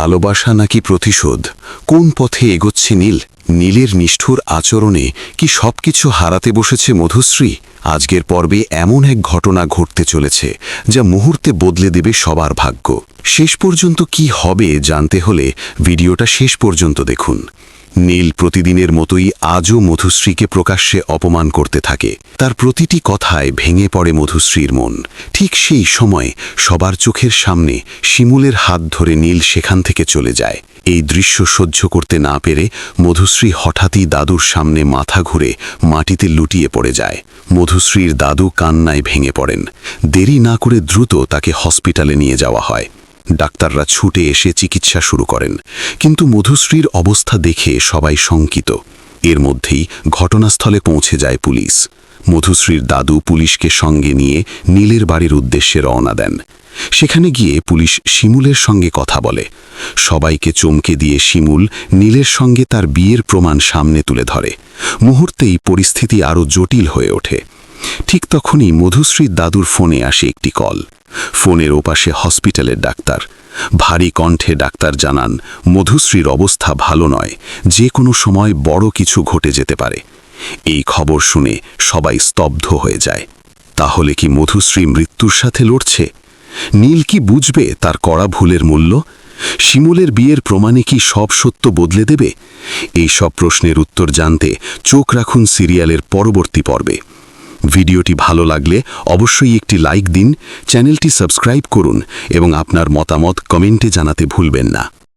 ভালোবাসা নাকি প্রতিশোধ, কোন পথে এগোচ্ছে নীল? নীলের নিষ্ঠুর আচরণে কি সবকিছু হারাতে বসেছে মধুশ্রী? আজকের পর্বে এমন এক ঘটনা ঘটতে চলেছে যা মুহূর্তে বদলে দেবে সবার ভাগ্য। শেষ পর্যন্ত কি হবে জানতে হলে ভিডিওটা শেষ পর্যন্ত দেখুন। নীল প্রতিদিনের মতোই আজও মধুশ্রীকে প্রকাশ্যে অপমান করতে থাকে। তার প্রতিটি কথায় ভেঙে পড়ে মধুশ্রীর মন। ঠিক সেই সময় সবার চোখের সামনে শিমুলের হাত ধরে নীল সেখান থেকে চলে যায়। এই দৃশ্য সহ্য করতে না পেরে মধুশ্রী হঠাৎই দাদুর সামনে মাথা ঘুরে মাটিতে লুটিয়ে পড়ে যায়। মধুশ্রীর দাদু কান্নায় ভেঙে পড়েন। দেরি না করে দ্রুত তাকে হসপিটালে নিয়ে যাওয়া হয়। ডাক্তাররা ছুটে এসে চিকিৎসা শুরু করেন, কিন্তু মধুশ্রীর অবস্থা দেখে সবাই শঙ্কিত। এর মধ্যেই ঘটনাস্থলে পৌঁছে যায় পুলিশ। মধুশ্রীর দাদু পুলিশকে সঙ্গে নিয়ে নীলের বাড়ির উদ্দেশ্যে রওনা দেন। সেখানে গিয়ে পুলিশ শিমুলের সঙ্গে কথা বলে। সবাইকে চমকে দিয়ে শিমুল নীলের সঙ্গে তার বিয়ের প্রমাণ সামনে তুলে ধরে। মুহূর্তেই পরিস্থিতি আরও জটিল হয়ে ওঠে। ঠিক তখনই মধুশ্রীর দাদুর ফোনে আসে একটি কল। ফোনের ওপাশে হসপিটালের ডাক্তার। ভারী কণ্ঠে ডাক্তার জানান, মধুশ্রীর অবস্থা ভালো নয়, যে কোনো সময় বড় কিছু ঘটে যেতে পারে। এই খবর শুনে সবাই স্তব্ধ হয়ে যায়। তাহলে কি মধুশ্রী মৃত্যুর সাথে লড়ছে? নীল কি বুঝবে তার করা ভুলের মূল্য? শিমুলের বিয়ের প্রমাণে কি সব সত্য বদলে দেবে? এই সব প্রশ্নের উত্তর জানতে চোখ রাখুন সিরিয়ালের পরবর্তী পর্বে। ভিডিওটি ভালো লাগলে অবশ্যই একটি লাইক দিন, চ্যানেলটি সাবস্ক্রাইব করুন এবং আপনার মতামত কমেন্টে জানাতে ভুলবেন না।